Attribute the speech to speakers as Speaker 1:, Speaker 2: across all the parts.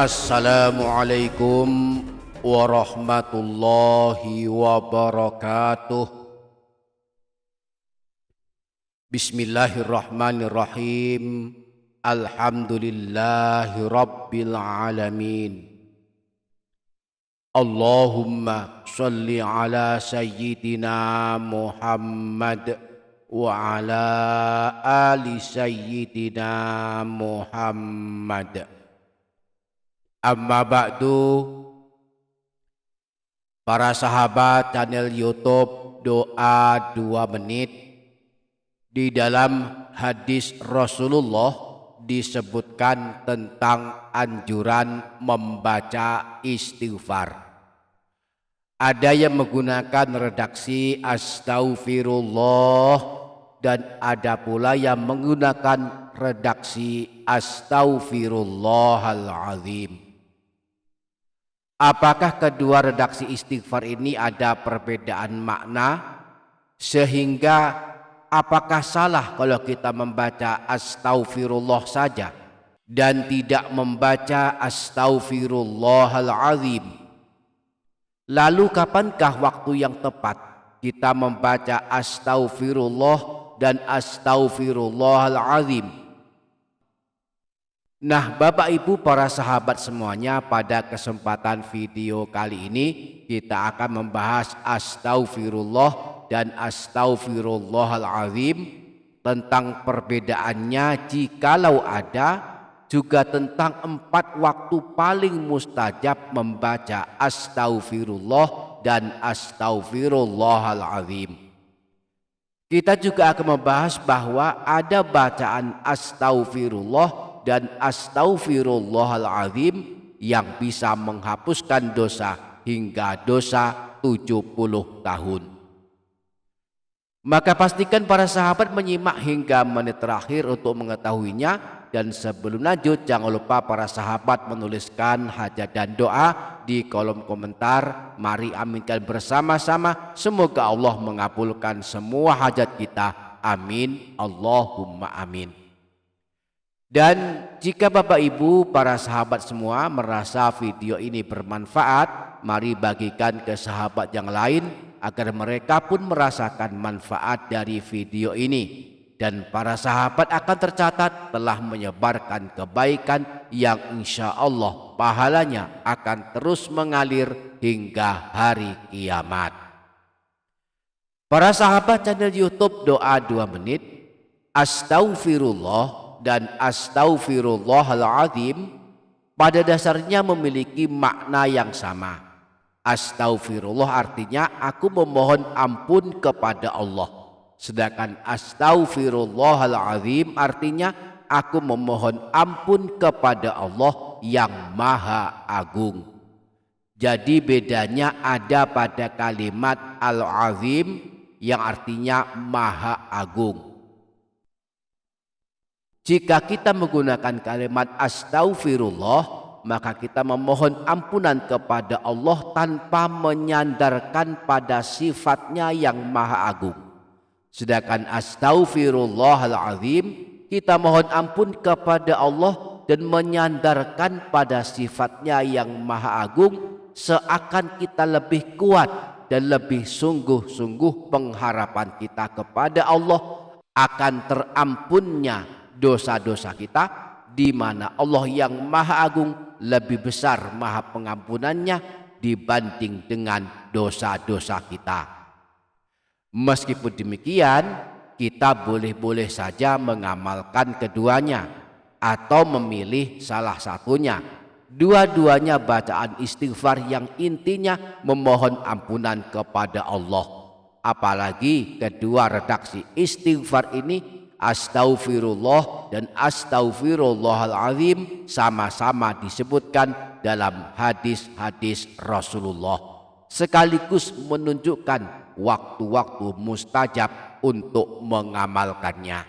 Speaker 1: Assalamualaikum warahmatullahi wabarakatuh. Bismillahirrahmanirrahim. Alhamdulillahi rabbil alamin. Allahumma sholli ala sayyidina Muhammad wa ala ali sayyidina Muhammad. Amma ba'du, para sahabat channel YouTube Doa 2 Menit. Di dalam hadis Rasulullah disebutkan tentang anjuran membaca istighfar. Ada yang menggunakan redaksi astaghfirullah dan ada pula yang menggunakan redaksi astaghfirullahalazim. Apakah kedua redaksi istighfar ini ada perbedaan makna? Sehingga apakah salah kalau kita membaca astaghfirullah saja dan tidak membaca astaghfirullahalazim? Lalu kapankah waktu yang tepat kita membaca astaghfirullah dan astaghfirullahalazim? Nah, Bapak Ibu para sahabat semuanya, pada kesempatan video kali ini kita akan membahas astaghfirullah dan astaghfirullahalazim, tentang perbedaannya jikalau ada, juga tentang 4 waktu paling mustajab membaca astaghfirullah dan astaghfirullahalazim. Kita juga akan membahas bahwa ada bacaan astaghfirullah dan astaghfirullahalazim yang bisa menghapuskan dosa hingga dosa 70 tahun. Maka pastikan para sahabat menyimak hingga menit terakhir untuk mengetahuinya. Dan sebelum lanjut, jangan lupa para sahabat menuliskan hajat dan doa di kolom komentar. Mari aminkan bersama-sama, semoga Allah mengabulkan semua hajat kita. Amin, Allahumma amin. Dan jika Bapak Ibu para sahabat semua merasa video ini bermanfaat, mari bagikan ke sahabat yang lain agar mereka pun merasakan manfaat dari video ini. Dan para sahabat akan tercatat telah menyebarkan kebaikan yang insya Allah pahalanya akan terus mengalir hingga hari kiamat. Para sahabat channel YouTube Doa 2 Menit, astaghfirullah dan astaghfirullahalazim pada dasarnya memiliki makna yang sama. Astaghfirullah artinya aku memohon ampun kepada Allah. Sedangkan astaghfirullahalazim artinya aku memohon ampun kepada Allah yang Maha Agung. Jadi bedanya ada pada kalimat al-azim yang artinya Maha Agung. Jika kita menggunakan kalimat astaghfirullah, maka kita memohon ampunan kepada Allah tanpa menyandarkan pada sifatnya yang Maha Agung. Sedangkan astaghfirullahalazim, kita mohon ampun kepada Allah dan menyandarkan pada sifatnya yang Maha Agung, seakan kita lebih kuat dan lebih sungguh-sungguh pengharapan kita kepada Allah akan terampunnya dosa-dosa kita, di mana Allah yang Maha Agung lebih besar maha pengampunannya dibanding dengan dosa-dosa kita. Meskipun demikian, kita boleh-boleh saja mengamalkan keduanya atau memilih salah satunya. Dua-duanya bacaan istighfar yang intinya memohon ampunan kepada Allah. Apalagi kedua redaksi istighfar ini, astaghfirullah dan astaghfirullahalazim, sama-sama disebutkan dalam hadis-hadis Rasulullah, sekaligus menunjukkan waktu-waktu mustajab untuk mengamalkannya.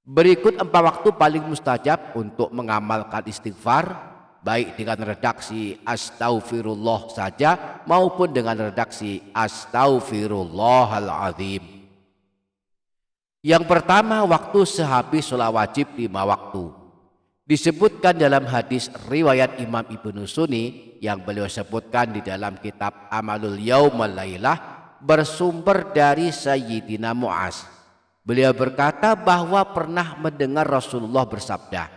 Speaker 1: Berikut 4 waktu paling mustajab untuk mengamalkan istighfar, baik dengan redaksi astaghfirullah saja maupun dengan redaksi astaghfirullahalazim. Yang pertama, waktu sehabis sholat wajib 5 waktu. Disebutkan dalam hadis riwayat Imam Ibnu Sunni yang beliau sebutkan di dalam kitab Amalul Yaum wal Lailah, bersumber dari Sayyidina Mu'az. Beliau berkata bahwa pernah mendengar Rasulullah bersabda,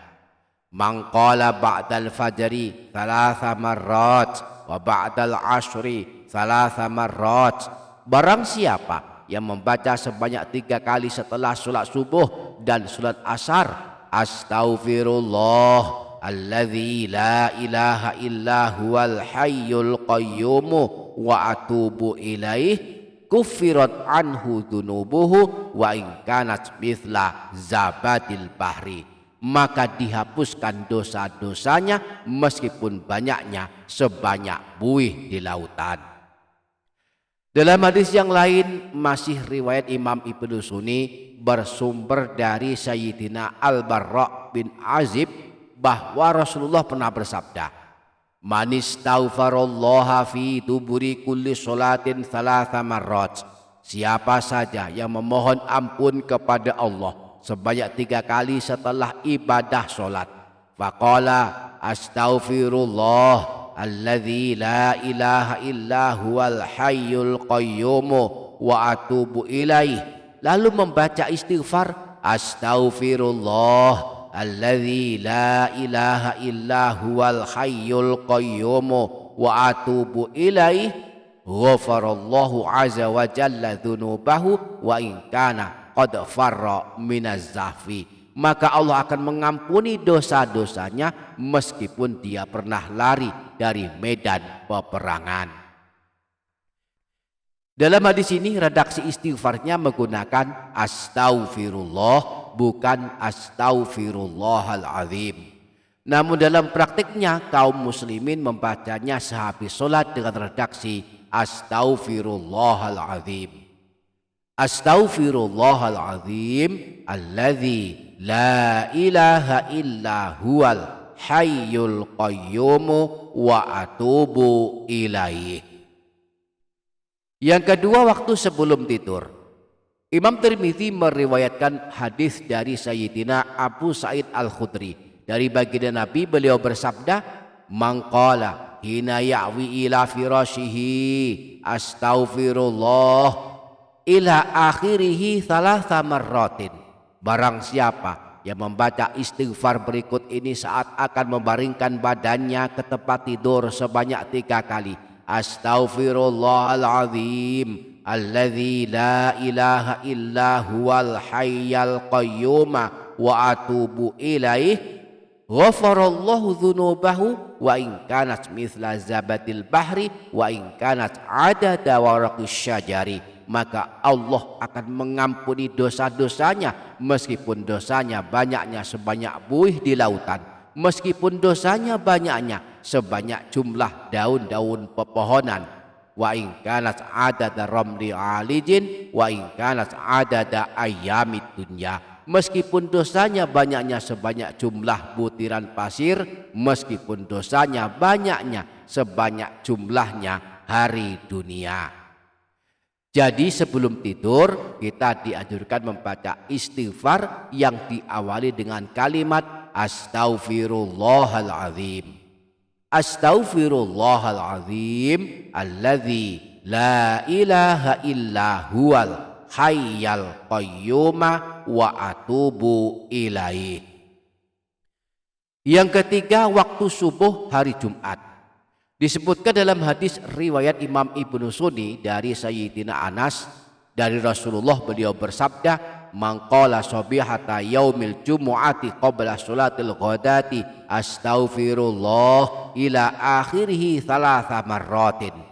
Speaker 1: "Man qala ba'dal fajri thalatha marrat wa ba'dal ashri thalatha marrat." Barang siapa yang membaca sebanyak 3 kali setelah sholat subuh dan sholat asar, Astaghfirullah alladzi la ilaha illa huwal hayyul qayyum wa atubu ilaih, kuffirat anhu dzunubuhu wa in kanat mithla zabadil bahri. Maka dihapuskan dosa-dosanya meskipun banyaknya sebanyak buih di lautan. Dalam hadis yang lain masih riwayat Imam Ibnu Sunni bersumber dari Sayyidina Al-Barra bin Azib bahwa Rasulullah pernah bersabda, "Man istaghfarallaha fi duburi kulli sholatin thalatha marrat." Siapa saja yang memohon ampun kepada Allah sebanyak 3 kali setelah ibadah sholat, faqala astaghfirullah alladzi la ilaha illa huwal hayyul qayyum wa atubu ilaih, lalu membaca istighfar, astaghfirullah alladzi la ilaha illa huwal hayyul qayyum wa atubu ilaih, ghafarallahu azza wa jalla dzunubahu wa in kana qad farra minaz zahfi. Maka Allah akan mengampuni dosa-dosanya meskipun dia pernah lari dari medan peperangan. Dalam hadis ini redaksi istighfarnya menggunakan astaghfirullah, bukan astaghfirullahaladzim. Namun dalam praktiknya kaum muslimin membacanya sehabis sholat dengan redaksi astaghfirullahaladzim. Astaghfirullahaladzim alladzi la ilaha illa huwal hayyul qayyum wa atubu ilaih. Yang kedua, waktu sebelum tidur. Imam Tirmidzi meriwayatkan hadis dari Sayyidina Abu Sa'id Al-Khudri. Dari baginda Nabi, beliau bersabda, "Man qala hina ya'wi ila firashihi astaghfirullah ila akhirihi thalatha marratin." Barang siapa yang membaca istighfar berikut ini saat akan membaringkan badannya ke tempat tidur sebanyak 3 kali, astaghfirullahaladzim alladzi la ilaha illa huwal hayyul qayyum wa atubu ilaih, ghafarallahu dzunubahu wa in kanat mithla zabadil bahri wa in kanat adada waraqis syajari. Maka Allah akan mengampuni dosa-dosanya meskipun dosanya banyaknya sebanyak buih di lautan, meskipun dosanya banyaknya sebanyak jumlah daun-daun pepohonan, wa in kanat adada ramli alijin wa in kanat adada ayyamid dunya, meskipun dosanya banyaknya sebanyak jumlah butiran pasir, meskipun dosanya banyaknya sebanyak jumlahnya hari dunia. Jadi sebelum tidur kita dianjurkan membaca istighfar yang diawali dengan kalimat astaghfirullahaladzim. Astaghfirullahaladzim alladzi la ilaha illa huwal hayyul qayyum wa atubu ilaih. Yang ketiga, waktu subuh hari Jumat. Disebutkan dalam hadis riwayat Imam Ibnu Sunni dari Sayyidina Anas, dari Rasulullah, beliau bersabda, "Man qala sabihata yaumil jumu'ati qabla sholatil ghadati astaghfirullah ila akhirih thalatha marratin."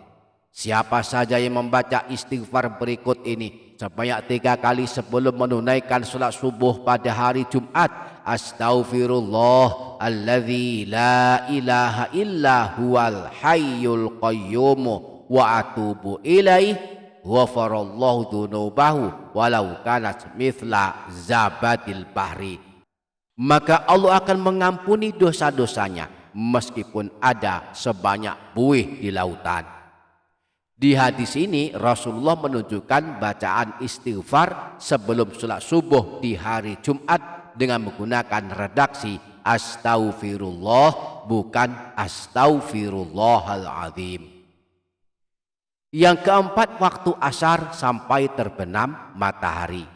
Speaker 1: Siapa saja yang membaca istighfar berikut ini sebanyak 3 kali sebelum menunaikan sholat subuh pada hari Jumat, astaghfirullah alladzi la ilaha illa huwal hayyul qayyum wa atubu ilaih, ghafarallahu dzunubahu walau kanat mithla zabadil bahri. Maka Allah akan mengampuni dosa-dosanya meskipun ada sebanyak buih di lautan. Di hadis ini Rasulullah menunjukkan bacaan istighfar sebelum sholat subuh di hari Jumat dengan menggunakan redaksi astaghfirullah, bukan astaghfirullahaladzim. Yang keempat, waktu asar sampai terbenam matahari.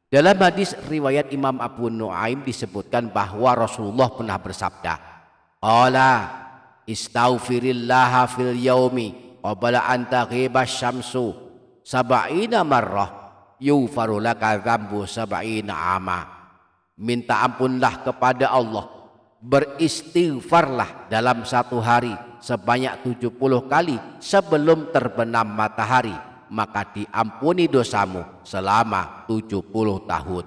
Speaker 1: Dalam hadis riwayat Imam Abu Nuaim disebutkan bahwa Rasulullah pernah bersabda, qala istaghfirillaha fil yaumi qabla an taghiba syamsu sab'ina marrah yughfaru laka dzambu sab'ina ama. Minta ampunlah kepada Allah, beristighfarlah dalam satu hari sebanyak 70 kali sebelum terbenam matahari, maka diampuni dosamu selama 70 tahun.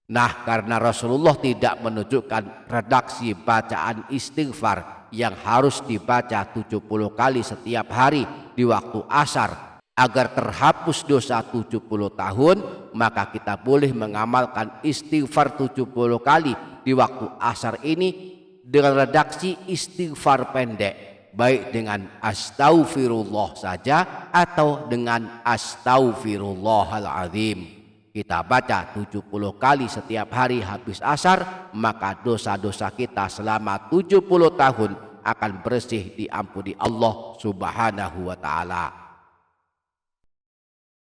Speaker 1: Nah, karena Rasulullah tidak menunjukkan redaksi bacaan istighfar yang harus dibaca 70 kali setiap hari di waktu asar agar terhapus dosa 70 tahun, maka kita boleh mengamalkan istighfar 70 kali di waktu asar ini dengan redaksi istighfar pendek, baik dengan astaghfirullah saja atau dengan astaghfirullahaladzim. Kita baca 70 kali setiap hari habis asar, maka dosa-dosa kita selama 70 tahun akan bersih diampuni Allah Subhanahu wa ta'ala.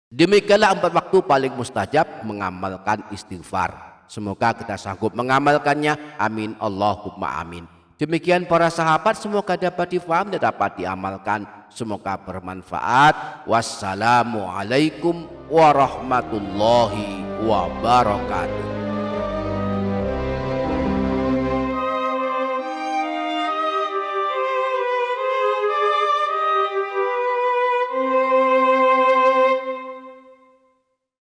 Speaker 1: Demikianlah 4 waktu paling mustajab mengamalkan istighfar. Semoga kita sanggup mengamalkannya. Amin Allahumma amin. Demikian para sahabat, semoga dapat difaham dan dapat diamalkan. Semoga bermanfaat. Wassalamualaikum warahmatullahi wabarakatuh.